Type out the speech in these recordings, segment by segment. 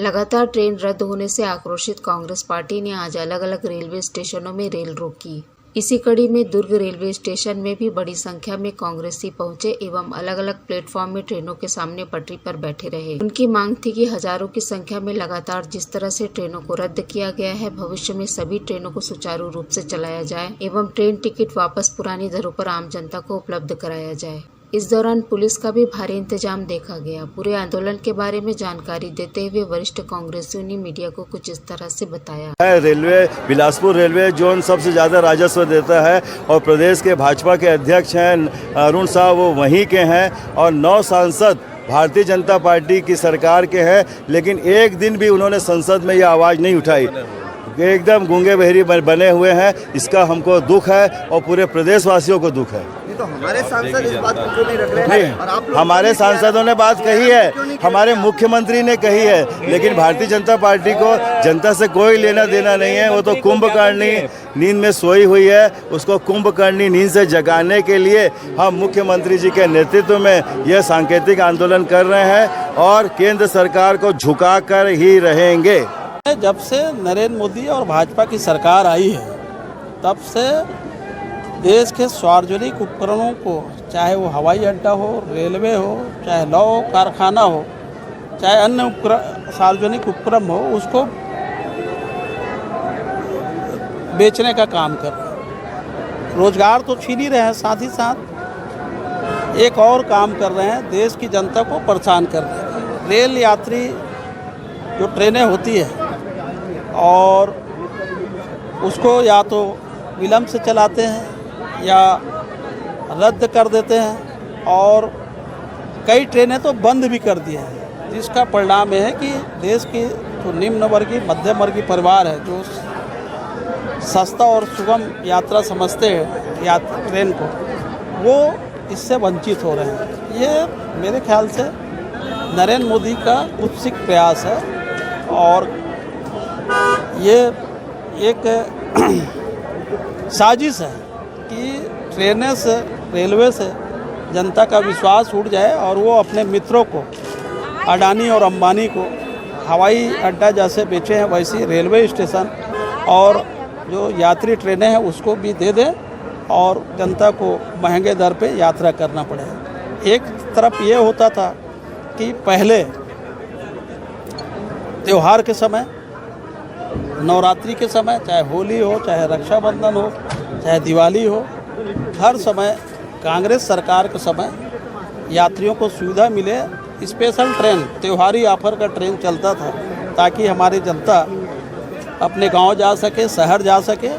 लगातार ट्रेन रद्द होने से आक्रोशित कांग्रेस पार्टी ने आज अलग अलग रेलवे स्टेशनों में रेल रोकी। इसी कड़ी में दुर्ग रेलवे स्टेशन में भी बड़ी संख्या में कांग्रेसी पहुंचे एवं अलग अलग प्लेटफॉर्म में ट्रेनों के सामने पटरी पर बैठे रहे। उनकी मांग थी कि हजारों की संख्या में लगातार जिस तरह से ट्रेनों को रद्द किया गया है, भविष्य में सभी ट्रेनों को सुचारू रूप से चलाया जाए एवं ट्रेन टिकट वापस पुरानी दरों पर आम जनता को उपलब्ध कराया जाए। इस दौरान पुलिस का भी भारी इंतजाम देखा गया। पूरे आंदोलन के बारे में जानकारी देते हुए वरिष्ठ कांग्रेसियों ने मीडिया को कुछ इस तरह से बताया। रेलवे बिलासपुर रेलवे जोन सबसे ज्यादा राजस्व देता है और प्रदेश के भाजपा के अध्यक्ष हैं अरुण साहब, वो वहीं के हैं और 9 सांसद भारतीय जनता पार्टी की सरकार के हैं, लेकिन एक दिन भी उन्होंने संसद में यह आवाज़ नहीं उठाई। एकदम गूंगे बहरी बने हुए हैं। इसका हमको दुख है और पूरे प्रदेशवासियों को दुख है। तो हमारे सांसद इस बात को क्यों नहीं रख रहे हैं? और आप हमारे सांसदों ने बात कही है, हमारे मुख्यमंत्री ने कही है, लेकिन भारतीय जनता पार्टी को जनता से कोई लेना देना नहीं है। वो तो कुंभकर्णी नींद में सोई हुई है, उसको कुंभकर्णी नींद से जगाने के लिए हम मुख्यमंत्री जी के नेतृत्व में यह सांकेतिक आंदोलन कर रहे हैं और केंद्र सरकार को झुका कर ही रहेंगे। जब से नरेंद्र मोदी और भाजपा की सरकार आई है, तब से देश के सार्वजनिक उपकरणों को, चाहे वो हवाई अड्डा हो, रेलवे हो, चाहे लौह कारखाना हो, चाहे अन्य सार्वजनिक उपक्रम हो, उसको बेचने का काम कर रहे हैं। रोजगार तो छीन ही रहे हैं, साथ ही साथ एक और काम कर रहे हैं, देश की जनता को परेशान कर रहे हैं। रेल यात्री जो ट्रेनें होती है और उसको या तो विलंब से चलाते हैं या रद्द कर देते हैं और कई ट्रेनें तो बंद भी कर दी हैं, जिसका परिणाम यह है कि देश के जो निम्न वर्गीय मध्यम वर्गीय परिवार है, जो सस्ता और सुगम यात्रा समझते हैं ट्रेन को, वो इससे वंचित हो रहे हैं। ये मेरे ख्याल से नरेंद्र मोदी का कुत्सित प्रयास है और ये एक साजिश है कि ट्रेनें से, रेलवे से जनता का विश्वास उठ जाए और वो अपने मित्रों को, अडानी और अंबानी को हवाई अड्डा जैसे बेचे हैं, वैसे रेलवे स्टेशन और जो यात्री ट्रेनें हैं उसको भी दे दें और जनता को महंगे दर पे यात्रा करना पड़े। एक तरफ ये होता था कि पहले त्योहार के समय, नवरात्रि के समय, चाहे होली हो, चाहे रक्षाबंधन हो, चाहे दिवाली हो, हर समय कांग्रेस सरकार के समय यात्रियों को सुविधा मिले। स्पेशल ट्रेन, त्योहारी ऑफर का ट्रेन चलता था ताकि हमारी जनता अपने गांव जा सके, शहर जा सके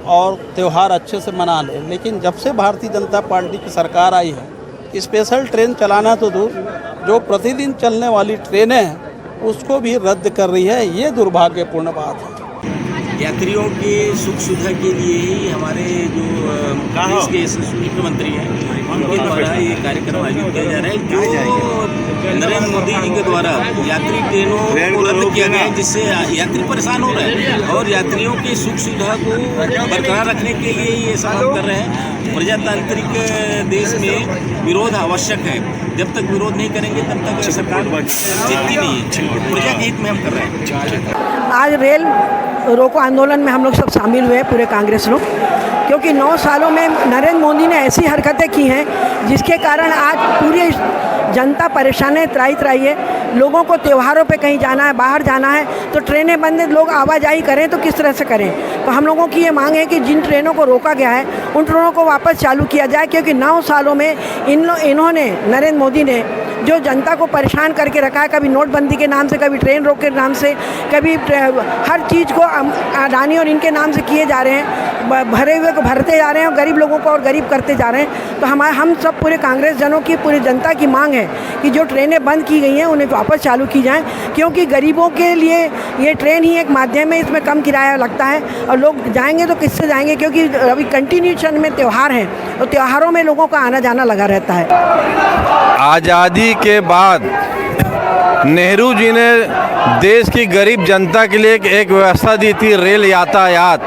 और त्यौहार अच्छे से मना ले। लेकिन जब से भारतीय जनता पार्टी की सरकार आई है, स्पेशल ट्रेन चलाना तो दूर, जो प्रतिदिन चलने वाली ट्रेनें हैं उसको भी रद्द कर रही है। ये दुर्भाग्यपूर्ण बात है। यात्रियों की सुख सुविधा के लिए ही हमारे जो देश के यशस्वी मुख्यमंत्री हैं, उनके द्वारा ये कार्यक्रम आयोजित किया जा रहा है। जो नरेंद्र मोदी जी के द्वारा यात्री ट्रेनों को रद्द किया गया है, जिससे यात्री परेशान हो रहे हैं और यात्रियों की सुख सुविधा को बरकरार रखने के लिए ये काम कर रहे हैं। प्रजातांत्रिक देश में विरोध आवश्यक है। जब तक विरोध नहीं करेंगे तब तक सरकार जीतती नहीं है। प्रजा के हित में हम कर रहे हैं। आज रेल रोको आंदोलन में हम लोग सब शामिल हुए, पूरे कांग्रेस लोग, क्योंकि 9 सालों में नरेंद्र मोदी ने ऐसी हरकतें की हैं जिसके कारण आज पूरी जनता परेशान है, त्राही है। लोगों को त्योहारों पे कहीं जाना है, बाहर जाना है तो ट्रेनें बंद है, लोग आवाजाही करें तो किस तरह से करें। तो हम लोगों की ये मांग है कि जिन ट्रेनों को रोका गया है उन ट्रेनों को वापस चालू किया जाए, क्योंकि 9 सालों में इन्होंने, नरेंद्र मोदी ने जो जनता को परेशान करके रखा है, कभी नोटबंदी के नाम से, कभी ट्रेन रोक के नाम से, कभी हर चीज़ को अडानी और इनके नाम से किए जा रहे हैं, भरे हुए को भरते जा रहे हैं और गरीब लोगों को और गरीब करते जा रहे हैं। तो हम सब पूरे कांग्रेस जनों की, पूरी जनता की मांग है कि जो ट्रेनें बंद की गई हैं उन्हें वापस चालू की जाएँ, क्योंकि गरीबों के लिए ये ट्रेन ही एक माध्यम है। इसमें कम किराया लगता है और लोग जाएंगे तो किससे जाएंगे, क्योंकि अभी कंटिन्यूशन में त्यौहार हैं तो त्योहारों में लोगों का आना जाना लगा रहता है। आज़ादी के बाद नेहरू जी ने देश की गरीब जनता के लिए एक व्यवस्था दी थी, रेल यातायात,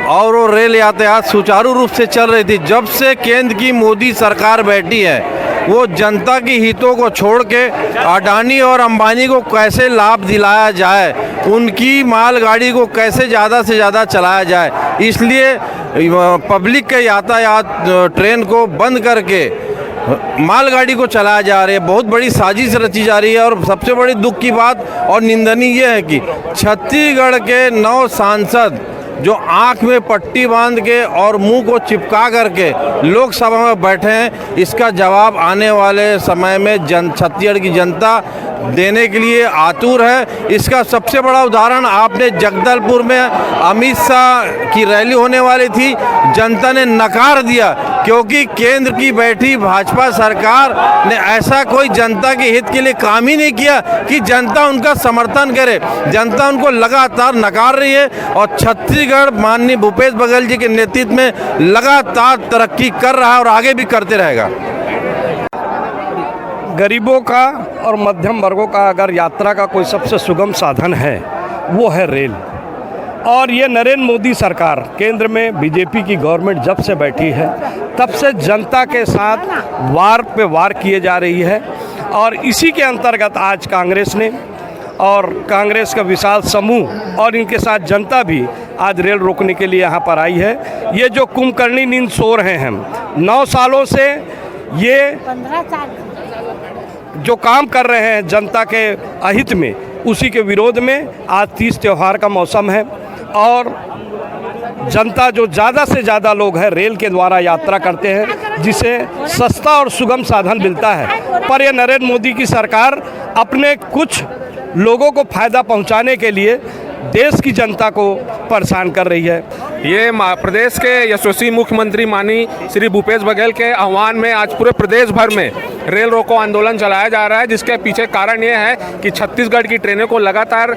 और वो रेल यातायात सुचारू रूप से चल रही थी। जब से केंद्र की मोदी सरकार बैठी है वो जनता की हितों को छोड़ के अडानी और अंबानी को कैसे लाभ दिलाया जाए, उनकी मालगाड़ी को कैसे ज़्यादा से ज़्यादा चलाया जाए, इसलिए पब्लिक के यातायात ट्रेन को बंद करके मालगाड़ी को चलाया जा रही है। बहुत बड़ी साजिश रची जा रही है। और सबसे बड़ी दुख की बात और निंदनीय ये है कि छत्तीसगढ़ के 9 सांसद जो आंख में पट्टी बांध के और मुंह को चिपका करके लोकसभा में बैठे हैं, इसका जवाब आने वाले समय में छत्तीसगढ़ की जनता देने के लिए आतुर है। इसका सबसे बड़ा उदाहरण आपने जगदलपुर में अमित शाह की रैली होने वाली थी, जनता ने नकार दिया क्योंकि केंद्र की बैठी भाजपा सरकार ने ऐसा कोई जनता के हित के लिए काम ही नहीं किया कि जनता उनका समर्थन करे। जनता उनको लगातार नकार रही है और छत्तीसगढ़ माननीय भूपेश बघेल जी के नेतृत्व में लगातार तरक्की कर रहा है और आगे भी करते रहेगा। गरीबों का और मध्यम वर्गों का अगर यात्रा का कोई सबसे सुगम साधन है वो है रेल। और ये नरेंद्र मोदी सरकार केंद्र में बीजेपी की गवर्नमेंट जब से बैठी है तब से जनता के साथ वार पे वार किए जा रही है। और इसी के अंतर्गत आज कांग्रेस ने और कांग्रेस का विशाल समूह और इनके साथ जनता भी आज रेल रोकने के लिए यहाँ पर आई है। ये जो कुंभकर्णी नींद सो रहे हैं, 9 सालों से ये 15 साल जो काम कर रहे हैं जनता के अहित में, उसी के विरोध में आज तीज त्यौहार का मौसम है और जनता जो ज़्यादा से ज़्यादा लोग हैं रेल के द्वारा यात्रा करते हैं, जिसे सस्ता और सुगम साधन मिलता है। पर यह नरेंद्र मोदी की सरकार अपने कुछ लोगों को फ़ायदा पहुंचाने के लिए देश की जनता को परेशान कर रही है। ये प्रदेश के यशस्वी मुख्यमंत्री माननीय श्री भूपेश बघेल के आह्वान में आज पूरे प्रदेश भर में रेल रोको आंदोलन चलाया जा रहा है, जिसके पीछे कारण ये है कि छत्तीसगढ़ की ट्रेनों को लगातार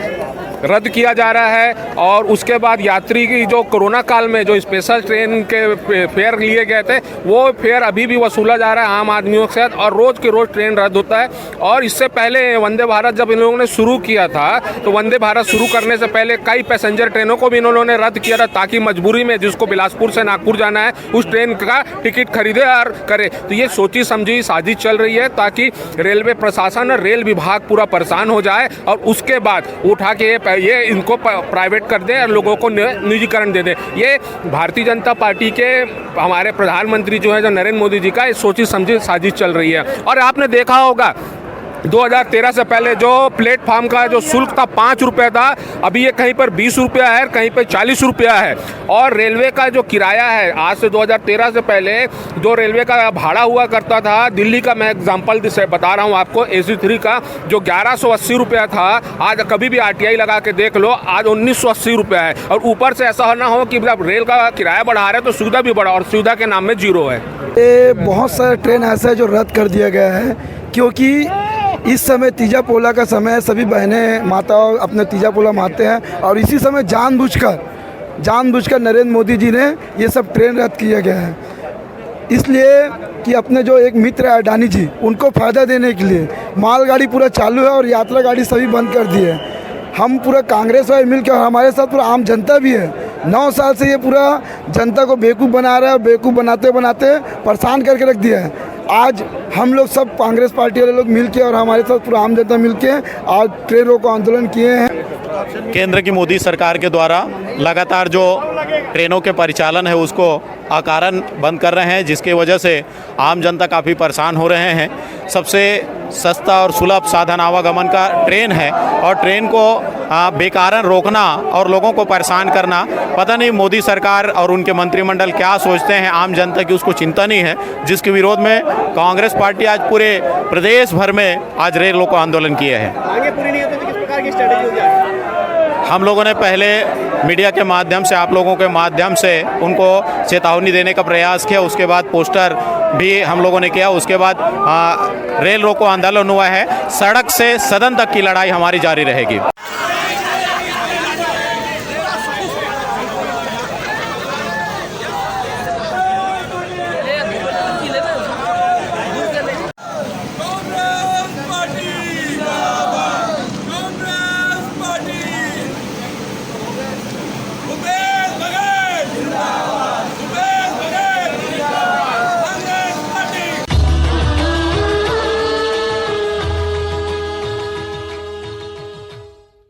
रद्द किया जा रहा है और उसके बाद यात्री की जो कोरोना काल में जो स्पेशल ट्रेन के फेयर लिए गए थे वो फेयर अभी भी वसूला जा रहा है आम आदमियों के साथ और रोज़ के रोज़ ट्रेन रद्द होता है। और इससे पहले वंदे भारत जब इन लोगों ने शुरू किया था तो वंदे भारत शुरू करने से पहले कई पैसेंजर ट्रेनों को भी इन्होंने रद्द किया था ताकि मजबूरी में जिसको बिलासपुर से नागपुर जाना है उस ट्रेन का टिकट खरीदे और करे। तो ये सोची समझी साजिश चल रही है ताकि रेलवे प्रशासन और रेल विभाग पूरा परेशान हो जाए और उसके बाद उठा के ये इनको प्राइवेट कर दें और लोगों को निजीकरण दे दें। ये भारतीय जनता पार्टी के हमारे प्रधानमंत्री जो है जो नरेंद्र मोदी जी का सोची समझी साजिश चल रही है। और आपने देखा होगा 2013 से पहले जो प्लेटफार्म का जो शुल्क था 5 रुपये था, अभी ये कहीं पर 20 रुपया है, कहीं पर 40 रुपया है। और रेलवे का जो किराया है आज से 2013 से पहले जो रेलवे का भाड़ा हुआ करता था, दिल्ली का मैं एग्जांपल से बता रहा हूँ आपको, AC3 का जो 1180 रुपया था, आज कभी भी RTI लगा के देख लो, आज 1980 रुपया है। और ऊपर से ऐसा ना हो कि जब रेल का किराया बढ़ा रहे तो सुविधा भी बढ़ा और सुविधा के नाम में जीरो है। ये बहुत सारे ट्रेन ऐसा है जो रद्द कर दिया गया है क्योंकि इस समय तीजा पोला का समय है, सभी बहनें माता अपने तीजा पोला मारते हैं और इसी समय जानबूझकर नरेंद्र मोदी जी ने ये सब ट्रेन रद्द किया गया है, इसलिए कि अपने जो एक मित्र है अडानी जी, उनको फ़ायदा देने के लिए मालगाड़ी पूरा चालू है और यात्रा गाड़ी सभी बंद कर दी है। हम पूरा कांग्रेस वाले मिलकर और हमारे साथ पूरा आम जनता भी है, 9 साल से ये पूरा जनता को बेवकूफ़ बना रहा है और बेवकूफ़ बनाते बनाते परेशान करके रख दिया है। आज हम लोग सब कांग्रेस पार्टी वाले लोग मिलके और हमारे साथ पूरा आम जनता मिलके आज ट्रेन रोको आंदोलन किए हैं। केंद्र की मोदी सरकार के द्वारा लगातार जो ट्रेनों के परिचालन है उसको अकारण बंद कर रहे हैं, जिसकी वजह से आम जनता काफ़ी परेशान हो रहे हैं। सबसे सस्ता और सुलभ साधन आवागमन का ट्रेन है और ट्रेन को बेकारण रोकना और लोगों को परेशान करना, पता नहीं मोदी सरकार और उनके मंत्रिमंडल क्या सोचते हैं, आम जनता की उसको चिंता नहीं है, जिसके विरोध में कांग्रेस पार्टी आज पूरे प्रदेश भर में आज रेल रोको आंदोलन किए हैं। आगे पूरी नहीं होती तो किस प्रकार की स्ट्रेटेजी होगी? हम लोगों ने पहले मीडिया के माध्यम से, आप लोगों के माध्यम से उनको चेतावनी देने का प्रयास किया, उसके बाद पोस्टर भी हम लोगों ने किया, उसके बाद रेल रोको आंदोलन हुआ है। सड़क से सदन तक की लड़ाई हमारी जारी रहेगी।